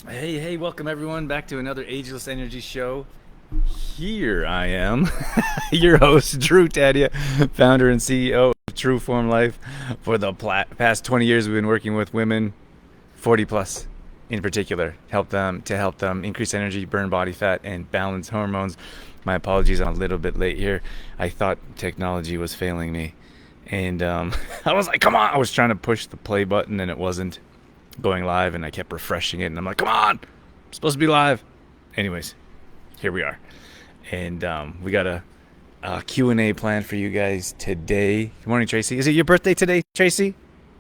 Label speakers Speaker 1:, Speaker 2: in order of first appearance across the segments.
Speaker 1: Hey, welcome everyone back to another Ageless Energy show. Here I am, your host, Drew Tadia, founder and CEO of True Form Life. For the past 20 years, we've been working with women, 40 plus in particular, help them increase energy, burn body fat, and balance hormones. My apologies, I'm a little bit late here. I thought technology was failing me. And I was like, come on! I was trying to push the play button and it wasn't going live, and I kept refreshing it, and I'm like, come on, I'm supposed to be live. Anyways, here we are, and we got a Q&A plan for you guys today. Good morning, Tracy. Is it your birthday today, Tracy?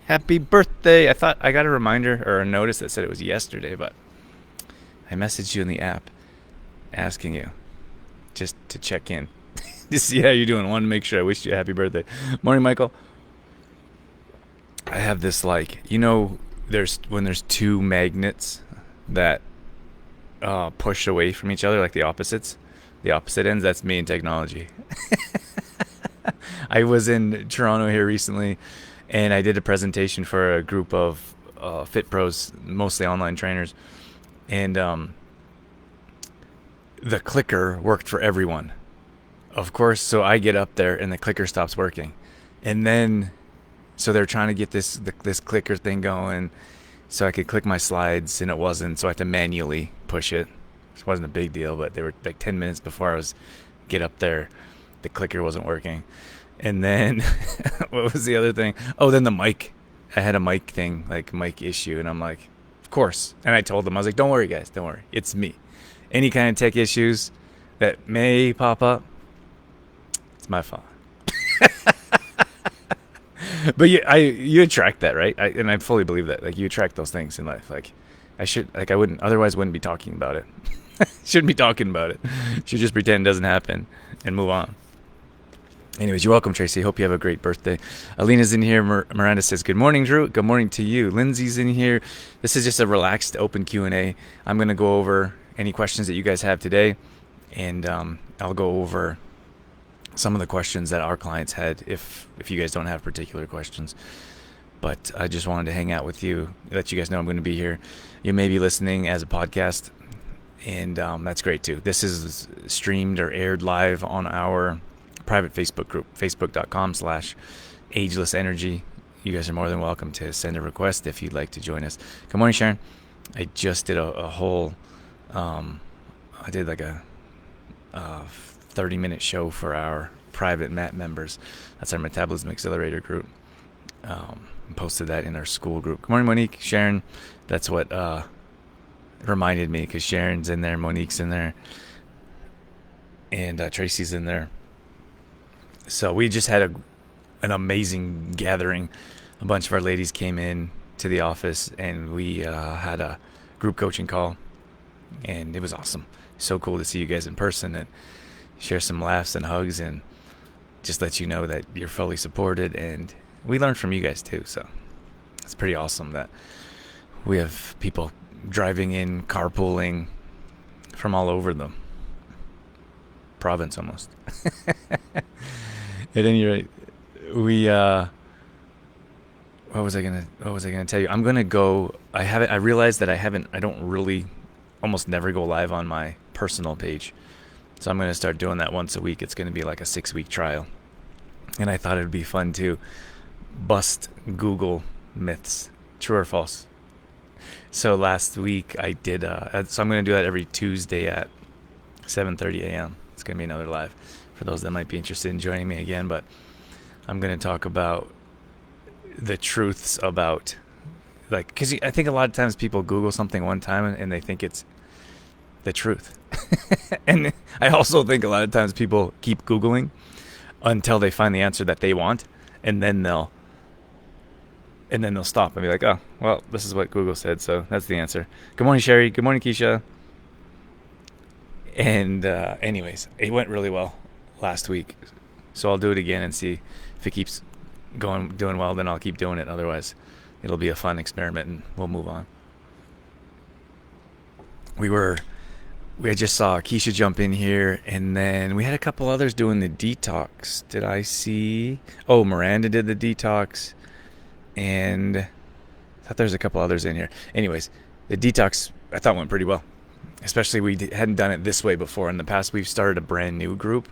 Speaker 1: Happy birthday. I thought I got a reminder or a notice that said it was yesterday, but I messaged you in the app asking you just to check in to see how you're doing. I wanted to make sure I wished you a happy birthday. Morning, Michael. I have this, like, there's when there's two magnets that push away from each other, like the opposite ends. That's me in technology. I was in Toronto here recently, and I did a presentation for a group of fit pros, mostly online trainers, and the clicker worked for everyone, of course. So I get up there, and the clicker stops working, and then so they're trying to get this clicker thing going, so I could click my slides, and it wasn't. So I had to manually push it. It wasn't a big deal, but they were like 10 minutes before I was get up there, the clicker wasn't working. And then what was the other thing? Oh, then the mic. I had a mic thing, like mic issue, and I'm like, of course. And I told them, I was like, don't worry, guys, don't worry, it's me. Any kind of tech issues that may pop up, it's my fault. But you attract that, right? And I fully believe that. Like, you attract those things in life. Like, I wouldn't be talking about it. Shouldn't be talking about it. Should just pretend it doesn't happen and move on. Anyways, you're welcome, Tracy. Hope you have a great birthday. Alina's in here. Miranda says, good morning, Drew. Good morning to you. Lindsay's in here. This is just a relaxed, open Q&A. I'm going to go over any questions that you guys have today, and I'll go over some of the questions that our clients had if you guys don't have particular questions. But I just wanted to hang out with you, let you guys know I'm going to be here. You may be listening as a podcast, and that's great too. This is streamed or aired live on our private Facebook group, facebook.com/Ageless Energy. You guys are more than welcome to send a request if you'd like to join us. Good morning, Sharon. I just did a whole, I did like a 30-minute show for our private MAT members. That's our Metabolism Accelerator group. Posted that in our school group. Good morning, Monique. Sharon, that's what reminded me, because Sharon's in there, Monique's in there, and Tracy's in there. So we just had an amazing gathering. A bunch of our ladies came in to the office, and we had a group coaching call, and it was awesome. So cool to see you guys in person and share some laughs and hugs, and just let you know that you're fully supported, and we learned from you guys too. So it's pretty awesome that we have people driving in, carpooling from all over the province almost. At any rate, we what was I gonna tell you? I'm gonna go. I realized that I don't really almost never go live on my personal page. So I'm going to start doing that once a week. It's going to be like a 6-week trial. And I thought it would be fun to bust Google myths, true or false. So last week I did, so I'm going to do that every Tuesday at 7:30 a.m. It's going to be another live for those that might be interested in joining me again. But I'm going to talk about the truths about, like, because I think a lot of times people Google something one time and they think it's the truth. And I also think a lot of times people keep Googling until they find the answer that they want, and then they'll stop and be like, oh, well, this is what Google said, so that's the answer. Good morning, Sherry. Good morning, Keisha. And anyways, it went really well last week, so I'll do it again and see if it keeps doing well. Then I'll keep doing it. Otherwise, it'll be a fun experiment, and we'll move on. We just saw Keisha jump in here, and then we had a couple others doing the detox. Did I see? Oh, Miranda did the detox, and I thought there's a couple others in here. Anyways, the detox I thought went pretty well. Especially hadn't done it this way before. In the past, we've started a brand new group,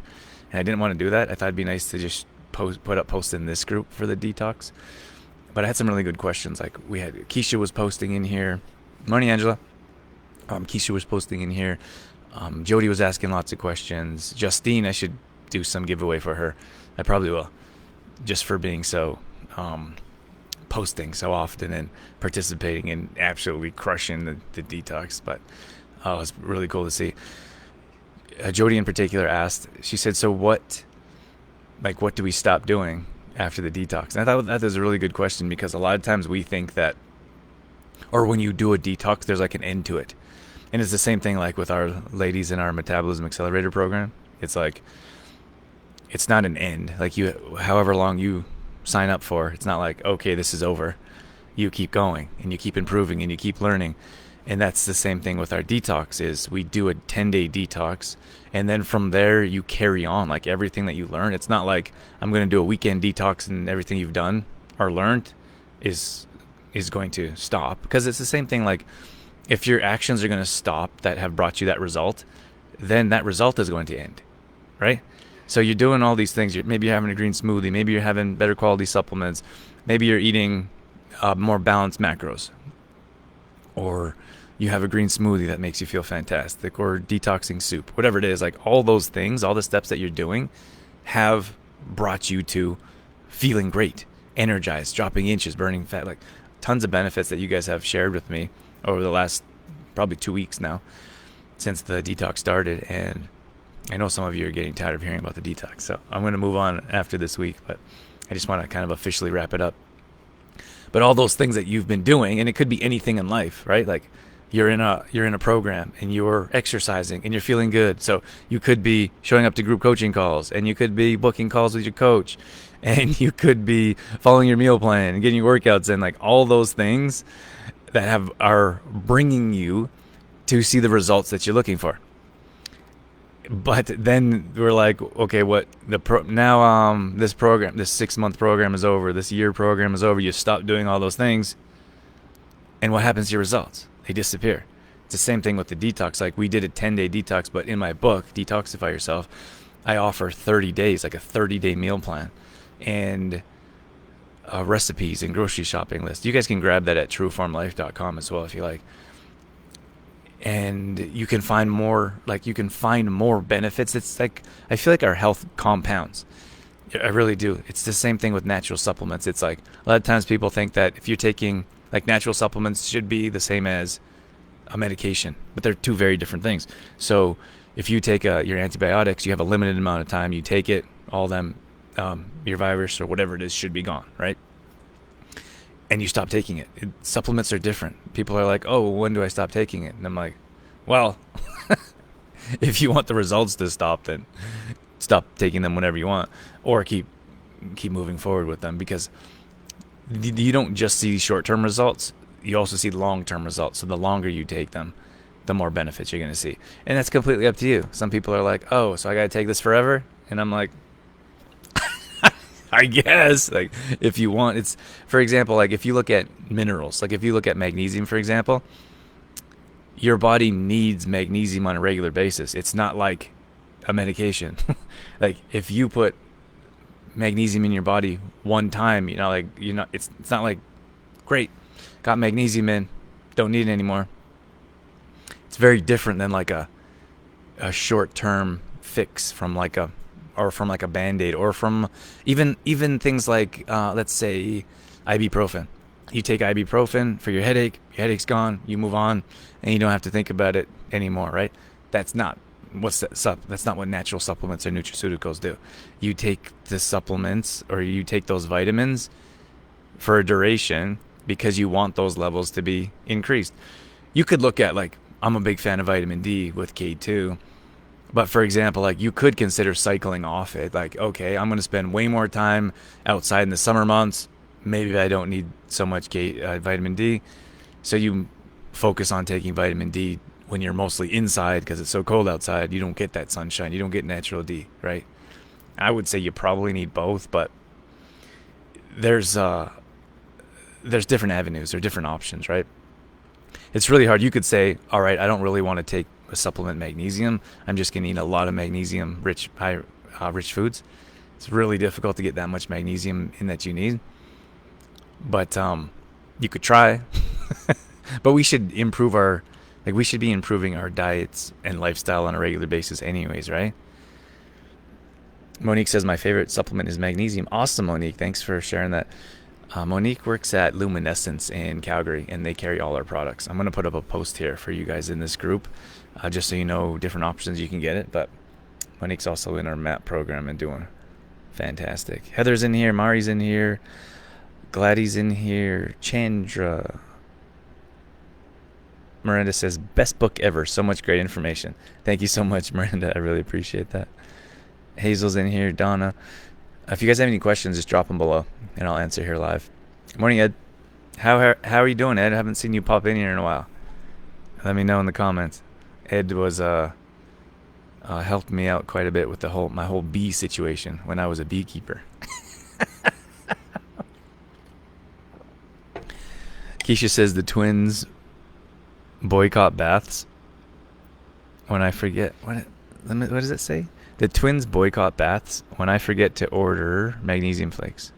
Speaker 1: and I didn't want to do that. I thought it'd be nice to just post in this group for the detox. But I had some really good questions. Like we had Keisha was posting in here. Morning, Angela. Keisha was posting in here. Jody was asking lots of questions. Justine, I should do some giveaway for her. I probably will, just for being so posting so often and participating and absolutely crushing the detox. But it was really cool to see. Jody in particular asked, she said, so what do we stop doing after the detox? And I thought that was a really good question, because a lot of times we think that, or when you do a detox, there's like an end to it. And it's the same thing like with our ladies in our Metabolism Accelerator program. It's like, it's not an end. Like however long you sign up for, it's not like, okay, this is over. You keep going and you keep improving and you keep learning. And that's the same thing with our detox. Is we do a 10-day detox, and then from there you carry on like everything that you learn. It's not like I'm going to do a weekend detox and everything you've done or learned is going to stop, because it's the same thing. Like if your actions are going to stop that have brought you that result, then that result is going to end, right? So you're doing all these things. Maybe you're having a green smoothie. Maybe you're having better quality supplements. Maybe you're eating more balanced macros. Or you have a green smoothie that makes you feel fantastic. Or detoxing soup. Whatever it is, like all those things, all the steps that you're doing have brought you to feeling great, energized, dropping inches, burning fat. Like tons of benefits that you guys have shared with me over the last probably 2 weeks now since the detox started. And I know some of you are getting tired of hearing about the detox, so I'm going to move on after this week, but I just want to kind of officially wrap it up. But all those things that you've been doing, and it could be anything in life, right? Like you're in a program and you're exercising and you're feeling good. So you could be showing up to group coaching calls, and you could be booking calls with your coach, and you could be following your meal plan and getting your workouts in. Like all those things that are bringing you to see the results that you're looking for. But then we're like, okay, this program, this 6-month program is over, this year program is over. You stop doing all those things, and what happens to your results? They disappear. It's the same thing with the detox. Like we did a 10-day detox, but in my book, Detoxify Yourself, I offer 30 days, like a 30-day meal plan, and recipes and grocery shopping list. You guys can grab that at trueformlife.com as well if you like. And you can find more benefits. It's like, I feel like our health compounds. I really do. It's the same thing with natural supplements. It's like a lot of times people think that if you're taking, like, natural supplements should be the same as a medication, but they're two very different things. So if you take your antibiotics, you have a limited amount of time. You take it, all of them, your virus or whatever it is should be gone, right? And you stop taking it. Supplements are different. People are like, oh, when do I stop taking it? And I'm like, well, if you want the results to stop, then stop taking them whenever you want, or keep moving forward with them, because you don't just see short-term results. You also see long-term results. So the longer you take them, the more benefits you're going to see. And that's completely up to you. Some people are like, oh, so I got to take this forever? And I'm like, I guess, like, if you want. It's, for example, like if you look at minerals, like if you look at magnesium, for example, your body needs magnesium on a regular basis. It's not like a medication. Like if you put magnesium in your body one time, it's not like, great, got magnesium in, don't need it anymore. It's very different than like a short-term fix from like a Band-Aid, or from even things like, let's say, ibuprofen. You take ibuprofen for your headache's gone, you move on, and you don't have to think about it anymore, right? That's not that's not what natural supplements or nutraceuticals do. You take the supplements, or you take those vitamins for a duration because you want those levels to be increased. You could look at, like, I'm a big fan of vitamin D with K2. But for example, like, you could consider cycling off it. Like, okay, I'm going to spend way more time outside in the summer months. Maybe I don't need so much vitamin D. So you focus on taking vitamin D when you're mostly inside, because it's so cold outside. You don't get that sunshine. You don't get natural D, right? I would say you probably need both, but there's different avenues or different options, right? It's really hard. You could say, all right, I don't really want to take a supplement magnesium. I'm just going to eat a lot of magnesium rich rich foods. It's really difficult to get that much magnesium in that you need. But you could try. But we should improve we should be improving our diets and lifestyle on a regular basis anyways, right? Monique says my favorite supplement is magnesium. Awesome, Monique. Thanks for sharing that. Monique works at Luminescence in Calgary, and they carry all our products. I'm going to put up a post here for you guys in this group, just so you know different options you can get it. But Monique's also in our MAP program and doing fantastic. Heather's in here. Mari's in here. Gladys in here. Chandra. Miranda says, best book ever. So much great information. Thank you so much, Miranda. I really appreciate that. Hazel's in here. Donna. If you guys have any questions, just drop them below, and I'll answer here live. Good morning, Ed. How are you doing, Ed? I haven't seen you pop in here in a while. Let me know in the comments. Ed was helped me out quite a bit with my whole bee situation when I was a beekeeper. Keisha says the twins boycott baths. When I forget what does it say? The twins boycott baths when I forget to order magnesium flakes.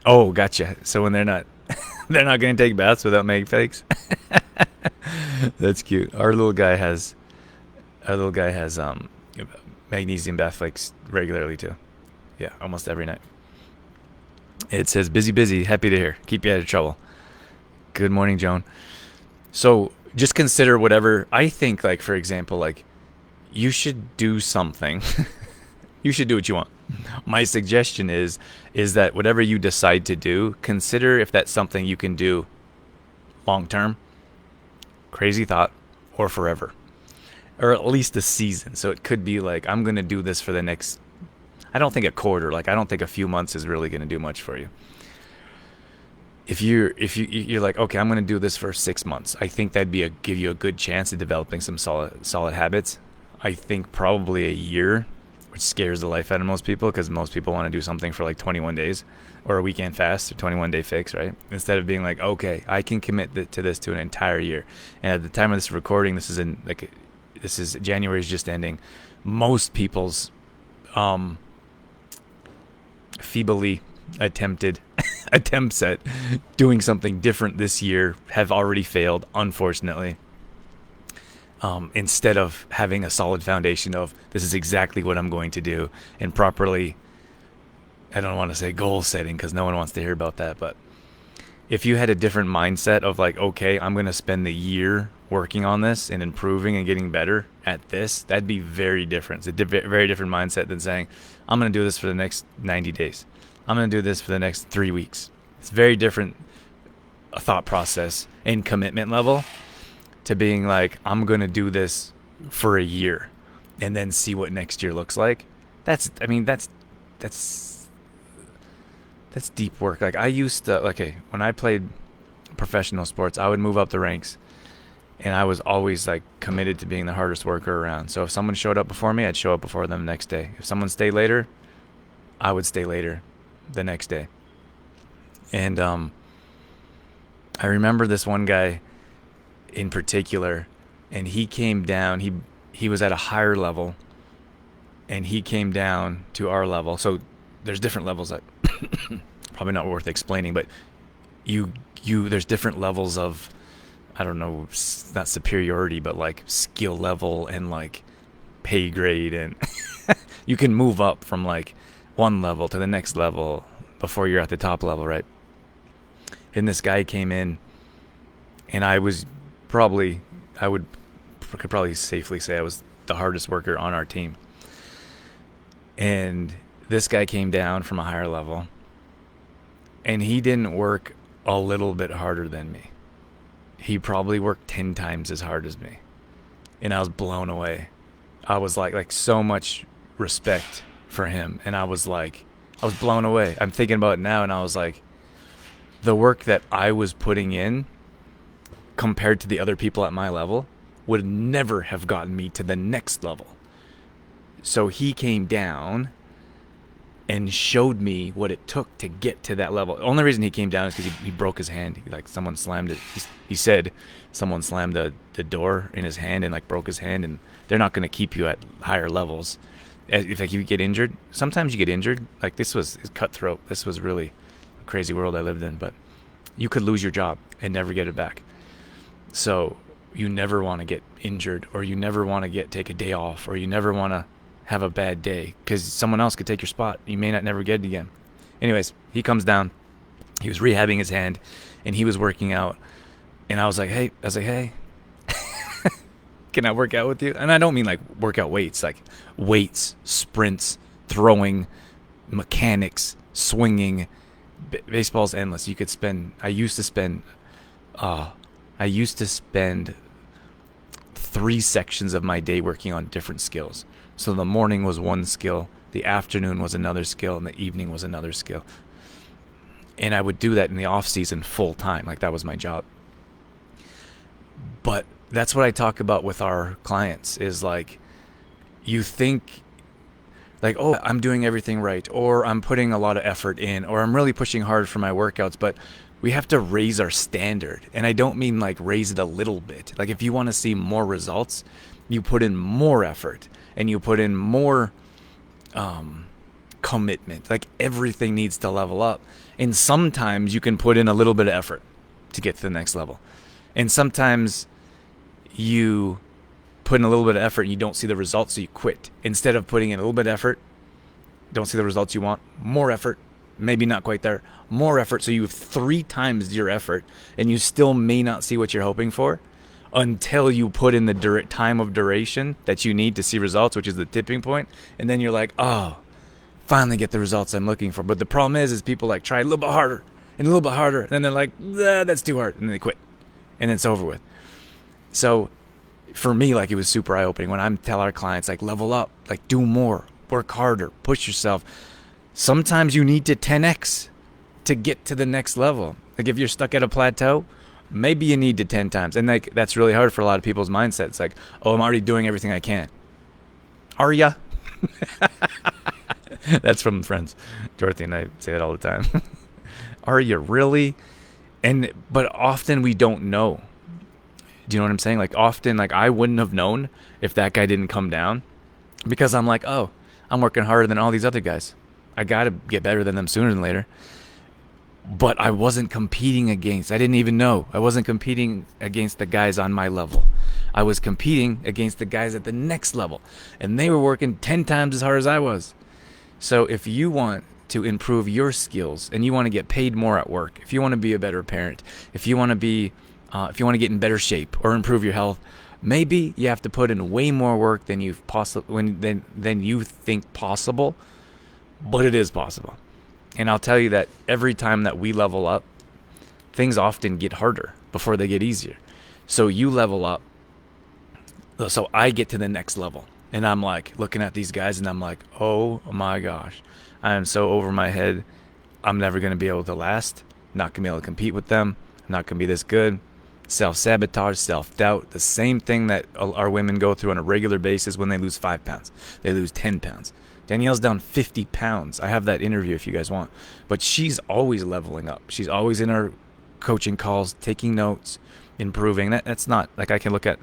Speaker 1: Oh, gotcha. So when they're not going to take baths without mag flakes. That's cute. Our little guy has magnesium bath flakes regularly too. Yeah, almost every night. It says busy, happy to hear. Keep you out of trouble. Good morning, Joan. So just consider whatever. I think, like, for example, like, you should do something. You should do what you want. My suggestion is that whatever you decide to do, consider if that's something you can do long term, crazy thought, or forever, or at least a season. So it could be like, I'm going to do this for the next, I don't think a quarter, like I don't think a few months is really going to do much for you. If you're like, okay, I'm going to do this for 6 months, I think that'd give you a good chance of developing some solid habits. I think probably a year, which scares the life out of most people, because most people want to do something for like 21 days or a weekend fast or 21-day fix, right? Instead of being like, okay, I can commit to this to an entire year. And at the time of this recording, this is January's just ending. Most people's feebly attempted attempts at doing something different this year have already failed, unfortunately. Instead of having a solid foundation of, this is exactly what I'm going to do, and properly, I don't want to say goal setting because no one wants to hear about that, but if you had a different mindset of like, okay, I'm going to spend the year working on this and improving and getting better at this, that'd be very different. It's a very different mindset than saying, I'm going to do this for the next 90 days. I'm going to do this for the next 3 weeks. It's very different thought process and commitment level to being like, I'm going to do this for a year and then see what next year looks like. That's deep work. Like I used to, when I played professional sports, I would move up the ranks, and I was always like committed to being the hardest worker around. So if someone showed up before me, I'd show up before them the next day. If someone stayed later, I would stay later the next day. And I remember this one guy in particular, and he came down, he was at a higher level, and he came down to our level. So there's different levels that probably not worth explaining, but there's different levels of, I don't know, not superiority, but like skill level and like pay grade, and you can move up from like one level to the next level before you're at the top level, right? And this guy came in, and I could probably safely say I was the hardest worker on our team. And this guy came down from a higher level, and he didn't work a little bit harder than me. He probably worked 10 times as hard as me. And I was blown away. I was like so much respect for him. And I was blown away. I'm thinking about it now, and I was like, the work that I was putting in compared to the other people at my level would never have gotten me to the next level. So he came down and showed me what it took to get to that level. The only reason he came down is because he broke his hand. Like someone slammed it. He said someone slammed the door in his hand and like broke his hand. And they're not going to keep you at higher levels. If like you get injured, sometimes you get injured. Like this was cutthroat. This was really a crazy world I lived in. But you could lose your job and never get it back. So you never want to get injured, or you never want to take a day off, or you never want to have a bad day because someone else could take your spot. You may not never get it again. Anyways, he comes down. He was rehabbing his hand and he was working out. And I was like, hey, can I work out with you? And I don't mean like workout weights, like weights, sprints, throwing, mechanics, swinging. Baseball's endless. I used to spend 3 sections of my day working on different skills. So the morning was one skill, the afternoon was another skill, and the evening was another skill. And I would do that in the off season full time. Like that was my job. But that's what I talk about with our clients is like, you think like, oh, I'm doing everything right, or I'm putting a lot of effort in, or I'm really pushing hard for my workouts, but we have to raise our standard. And I don't mean like raise it a little bit. Like if you want to see more results, you put in more effort and you put in more commitment. Like everything needs to level up. And sometimes you can put in a little bit of effort to get to the next level. And sometimes you put in a little bit of effort and you don't see the results, so you quit. Instead of putting in a little bit of effort, don't see the results you want, more effort, maybe not quite there, more effort, so you have 3 times your effort, and you still may not see what you're hoping for until you put in the time of duration that you need to see results, which is the tipping point, and then you're like, oh, finally get the results I'm looking for. But the problem is people like try a little bit harder and a little bit harder, and then they're like, that's too hard, and then they quit, and it's over with. So for me, like, it was super eye-opening when I tell our clients, like, level up, like, do more, work harder, push yourself. Sometimes you need to 10x to get to the next level. Like, if you're stuck at a plateau, maybe you need to 10 times. And like, that's really hard for a lot of people's mindset. It's like, oh, I'm already doing everything I can. Are ya? That's from Friends. Dorothy and I say that all the time. Are you really? But often we don't know. Do you know what I'm saying? Like often, like I wouldn't have known if that guy didn't come down, because I'm like, oh, I'm working harder than all these other guys. I got to get better than them sooner than later. But I wasn't competing against, I didn't even know. I wasn't competing against the guys on my level. I was competing against the guys at the next level. And they were working 10 times as hard as I was. So if you want to improve your skills and you want to get paid more at work, if you want to be a better parent, if you want to get in better shape or improve your health, maybe you have to put in way more work than you think possible, but it is possible. And I'll tell you that every time that we level up, things often get harder before they get easier. So you level up, so I get to the next level, and I'm like looking at these guys and I'm like, oh my gosh, I am so over my head. I'm never going to be able to last, not going to be able to compete with them, I'm not going to be this good. Self-sabotage, self-doubt, the same thing that our women go through on a regular basis when they lose 5 pounds. They lose 10 pounds. Danielle's down 50 pounds. I have that interview if you guys want. But she's always leveling up. She's always in our coaching calls, taking notes, improving. That's not, like, I can look at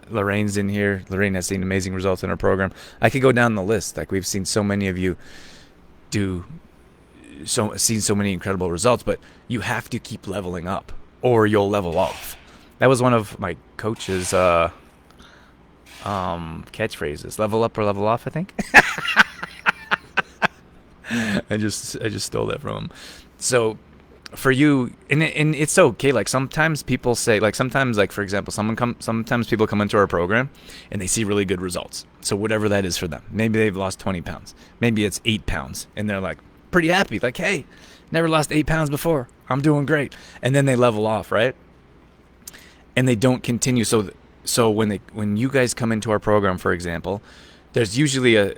Speaker 1: Lorraine's in here. Lorraine has seen amazing results in her program. I could go down the list. Like, we've seen so many of you seen so many incredible results, but you have to keep leveling up or you'll level off. That was one of my coach's catchphrases. Level up or level off, I think. I just stole that from him. So for you, and it's okay. Like sometimes people say, like sometimes, like for example, sometimes people come into our program and they see really good results. So whatever that is for them, maybe they've lost 20 pounds, maybe it's 8 pounds, and they're like pretty happy. Like, hey, never lost 8 pounds before. I'm doing great. And then they level off, right? And they don't continue. So when you guys come into our program, for example, there's usually a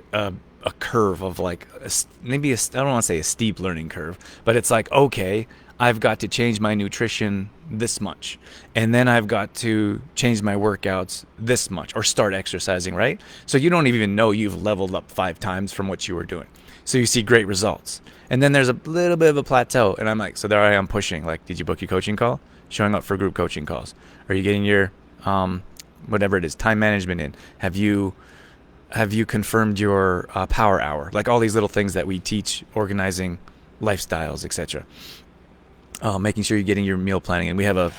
Speaker 1: curve of like I don't want to say a steep learning curve, but it's like, okay, I've got to change my nutrition this much. And then I've got to change my workouts this much or start exercising, right? So you don't even know you've leveled up 5 times from what you were doing. So you see great results. And then there's a little bit of a plateau. And I'm like, so there I am pushing. Like, did you book your coaching call? Showing up for group coaching calls. Are you getting your, whatever it is, time management in? Have you confirmed your power hour? Like all these little things that we teach, organizing lifestyles, etc. Making sure you're getting your meal planning. And we have a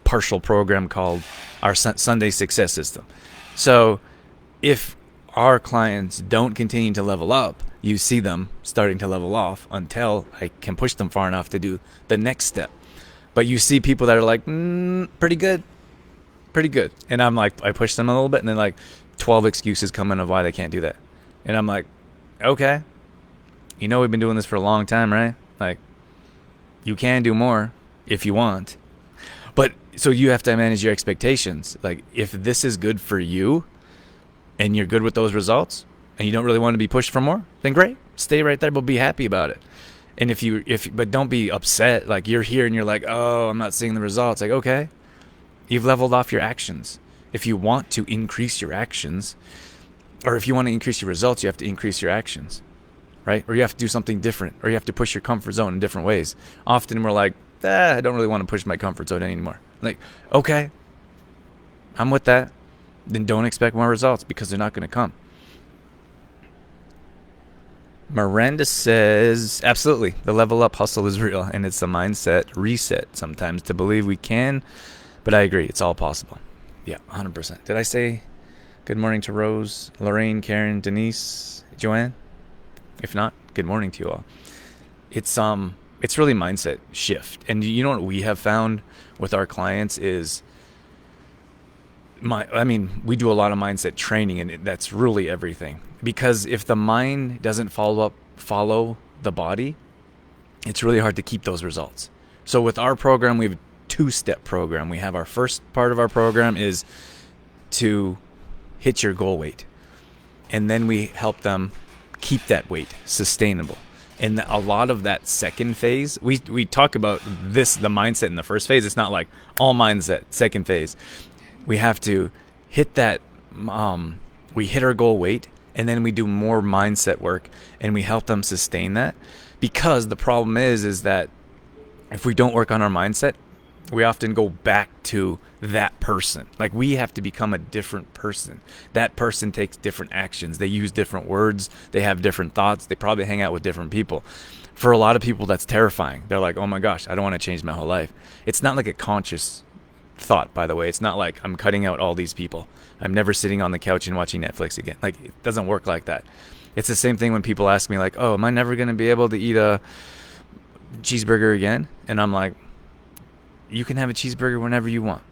Speaker 1: partial program called our Sunday Success System. So if our clients don't continue to level up, you see them starting to level off until I can push them far enough to do the next step. But you see people that are like, pretty good. And I'm like, I push them a little bit, and then like 12 excuses come in of why they can't do that. And I'm like, okay, we've been doing this for a long time, right? Like, you can do more if you want. But so you have to manage your expectations. Like, if this is good for you and you're good with those results and you don't really want to be pushed for more, then great. Stay right there, but be happy about it. And but don't be upset. Like, you're here and you're like, oh, I'm not seeing the results. Like, okay, you've leveled off your actions. If you want to increase your actions, or if you want to increase your results, you have to increase your actions, right? Or you have to do something different, or you have to push your comfort zone in different ways. Often we're like, I don't really want to push my comfort zone anymore. Like, okay, I'm with that. Then don't expect more results because they're not going to come. Miranda says, absolutely, the level up hustle is real, and it's a mindset reset sometimes to believe we can, but I agree, it's all possible. Yeah, 100%. Did I say good morning to Rose, Lorraine, Karen, Denise, Joanne? If not, good morning to you all. It's really mindset shift. And you know what we have found with our clients is we do a lot of mindset training, and that's really everything. Because if the mind doesn't follow the body, it's really hard to keep those results. So with our program, we have a 2-step program. We have our first part of our program is to hit your goal weight. And then we help them keep that weight sustainable. And a lot of that second phase, we talk about the mindset in the first phase. It's not like all mindset, second phase. We have to hit that, we hit our goal weight, and then we do more mindset work, and we help them sustain that. Because the problem is that if we don't work on our mindset, we often go back to that person. Like, we have to become a different person. That person takes different actions. They use different words. They have different thoughts. They probably hang out with different people. For a lot of people, that's terrifying. They're like, oh my gosh, I don't want to change my whole life. It's not like a conscious thought, by the way. It's not like I'm cutting out all these people. I'm never sitting on the couch and watching Netflix again. Like, it doesn't work like that. It's the same thing when people ask me like, oh, am I never going to be able to eat a cheeseburger again? And I'm like, you can have a cheeseburger whenever you want.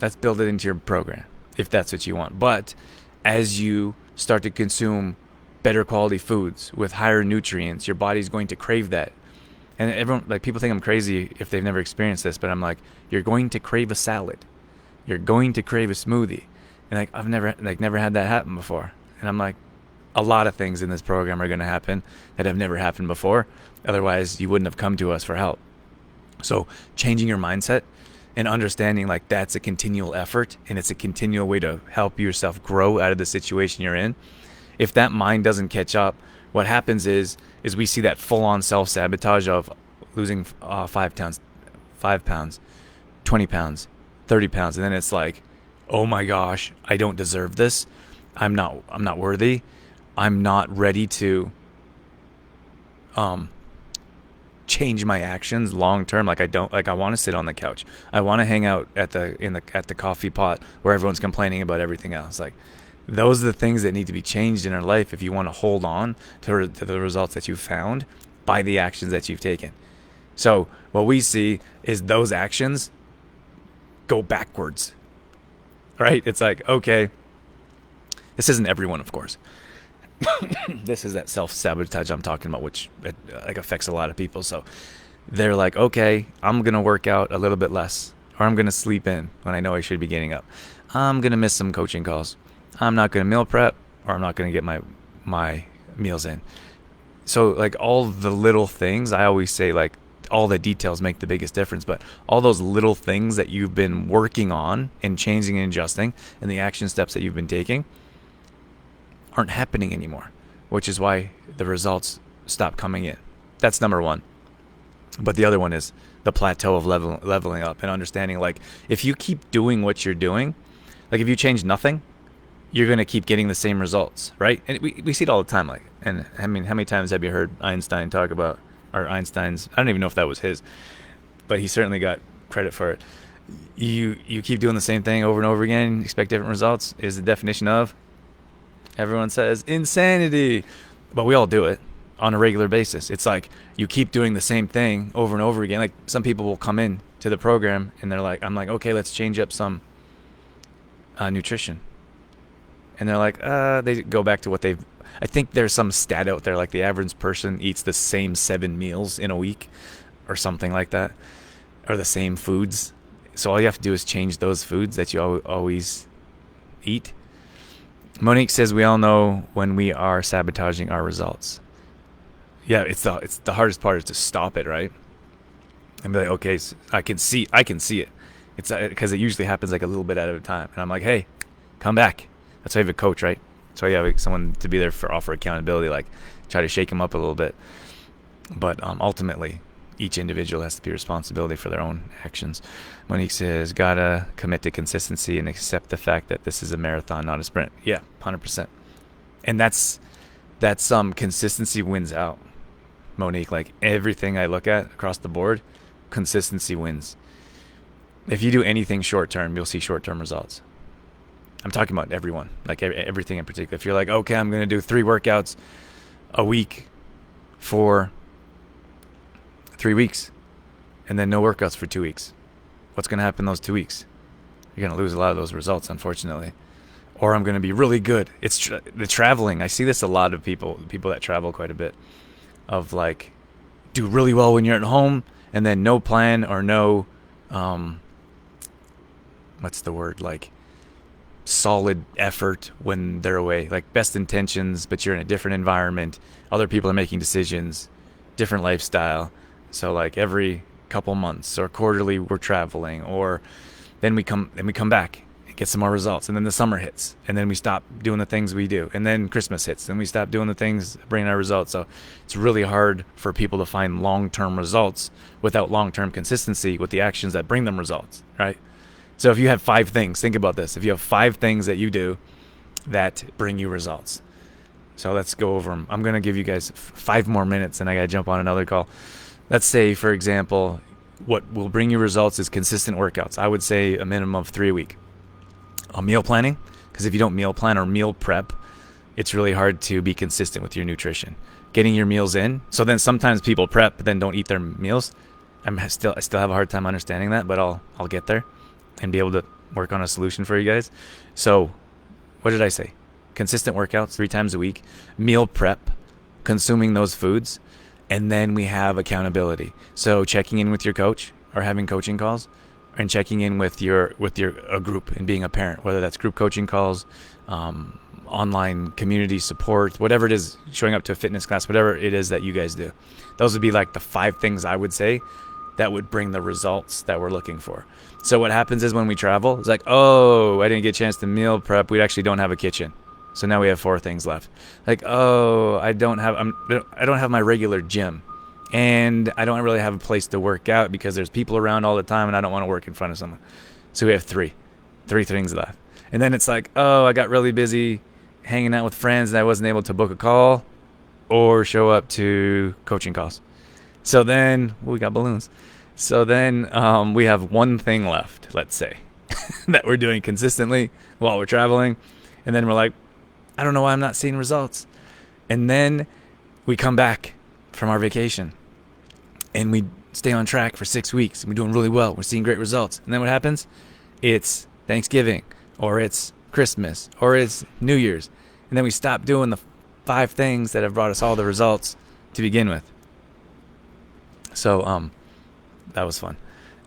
Speaker 1: Let's build it into your program if that's what you want. But as you start to consume better quality foods with higher nutrients, your body's going to crave that. And everyone, like, people think I'm crazy if they've never experienced this, but I'm like, you're going to crave a salad. You're going to crave a smoothie. And like, I've never had that happen before. And I'm like, a lot of things in this program are going to happen that have never happened before. Otherwise, you wouldn't have come to us for help. So changing your mindset and understanding like that's a continual effort, and it's a continual way to help yourself grow out of the situation you're in. If that mind doesn't catch up, what happens is we see that full-on self-sabotage of losing 5 pounds, 20 pounds, 30 pounds. And then it's like, oh my gosh, I don't deserve this. I'm not worthy. I'm not ready to change my actions long term. Like, I want to sit on the couch. I want to hang out at the coffee pot where everyone's complaining about everything else. Like, those are the things that need to be changed in our life if you want to hold on to the results that you've found by the actions that you've taken. So what we see is those actions go backwards, right? It's like, okay, this isn't everyone, of course. This is that self-sabotage I'm talking about, which like affects a lot of people. So they're like, okay, I'm going to work out a little bit less, or I'm going to sleep in when I know I should be getting up. I'm going to miss some coaching calls. I'm not going to meal prep, or I'm not going to get my meals in. So like all the little things, I always say, like, all the details make the biggest difference, but all those little things that you've been working on and changing and adjusting, and the action steps that you've been taking aren't happening anymore, which is why the results stop coming in. That's number one. But the other one is the plateau of leveling up and understanding, like, if you keep doing what you're doing, like if you change nothing, you're going to keep getting the same results, right? And we see it all the time. Like, and I mean, how many times have you heard Einstein talk about, or Einstein's, I don't even know if that was his, but he certainly got credit for it. You keep doing the same thing over and over again, expect different results, is the definition of, everyone says, insanity. But we all do it on a regular basis. It's like you keep doing the same thing over and over again. Like, some people will come in to the program and they're like, I'm like, okay, let's change up some nutrition. And they're like, they go back to what they've, I think there's some stat out there, like the average person eats the same 7 meals in a week or something like that, or the same foods. So all you have to do is change those foods that you always eat. Monique says we all know when we are sabotaging our results. Yeah, it's the hardest part is to stop it, right? And be like, okay, so I can see it. It's because it usually happens like a little bit at a time, and I'm like, hey, come back. That's why you have a coach, right? That's why you have someone to be there for offer accountability, like try to shake them up a little bit. But ultimately, each individual has to be responsibility for their own actions. Monique says, gotta commit to consistency and accept the fact that this is a marathon, not a sprint. Yeah, 100%. And that's consistency wins out, Monique. Like, everything I look at across the board, consistency wins. If you do anything short term, you'll see short term results. I'm talking about everyone, like everything in particular. If you're like, okay, I'm going to do 3 workouts a week for 3 weeks and then no workouts for 2 weeks, what's going to happen those 2 weeks? You're going to lose a lot of those results, unfortunately. Or I'm going to be really good. It's the traveling. I see this a lot of people that travel quite a bit, of like, do really well when you're at home and then no plan or no, what's the word? Like, solid effort when they're away. Like, best intentions, but you're in a different environment. Other people are making decisions, different lifestyle. So like every couple months or quarterly we're traveling, or then we come back and get some more results, and then the summer hits and then we stop doing the things we do, and then Christmas hits and we stop doing the things bringing our results. So it's really hard for people to find long-term results without long-term consistency with the actions that bring them results, right? So if you have 5 things, think about this. If you have 5 things that you do that bring you results. So let's go over them. I'm going to give you guys 5 more minutes and I got to jump on another call. Let's say, for example, what will bring you results is consistent workouts. I would say a minimum of 3 a week. Meal planning, because if you don't meal plan or meal prep, it's really hard to be consistent with your nutrition. Getting your meals in. So then sometimes people prep but then don't eat their meals. I still have a hard time understanding that, but I'll get there and be able to work on a solution for you guys. So what did I say? Consistent workouts 3 times a week, meal prep, consuming those foods, and then we have accountability. So checking in with your coach or having coaching calls, and checking in with your a group and being a parent, whether that's group coaching calls, online community support, whatever it is, showing up to a fitness class, whatever it is that you guys do. Those would be like the 5 things I would say that would bring the results that we're looking for. So what happens is when we travel, it's like, oh, I didn't get a chance to meal prep. We actually don't have a kitchen. So now we have 4 things left. Like, oh, I don't have my regular gym. And I don't really have a place to work out because there's people around all the time and I don't want to work in front of someone. So we have 3 things left. And then it's like, oh, I got really busy hanging out with friends and I wasn't able to book a call or show up to coaching calls. So then we got balloons. So then we have 1 thing left, let's say, that we're doing consistently while we're traveling. And then we're like, I don't know why I'm not seeing results. And then we come back from our vacation and we stay on track for 6 weeks and we're doing really well. We're seeing great results. And then what happens? It's Thanksgiving, or it's Christmas, or it's New Year's. And then we stop doing the 5 things that have brought us all the results to begin with. So that was fun.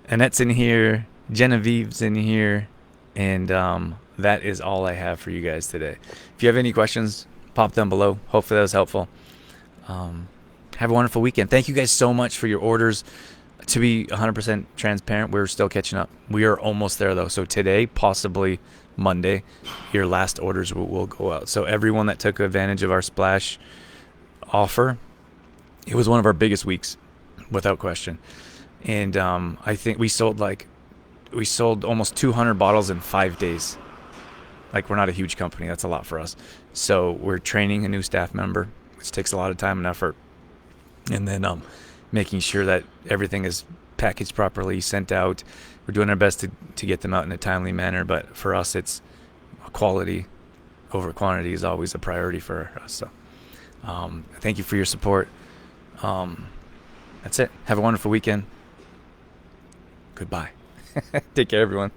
Speaker 1: Annette's in here, Genevieve's in here, and that is all I have for you guys today. If you have any questions, pop them below. Hopefully that was helpful. Have a wonderful weekend. Thank you guys so much for your orders. To be 100% transparent, we're still catching up. We are almost there, though. So today, possibly Monday, your last orders will go out. So everyone that took advantage of our splash offer, it was one of our biggest weeks, without question. And I think we sold almost 200 bottles in 5 days. Like, we're not a huge company. That's a lot for us. So we're training a new staff member, which takes a lot of time and effort. And then making sure that everything is packaged properly, sent out. We're doing our best to get them out in a timely manner. But for us, it's quality over quantity is always a priority for us. So thank you for your support. That's it. Have a wonderful weekend. Goodbye. Take care, everyone.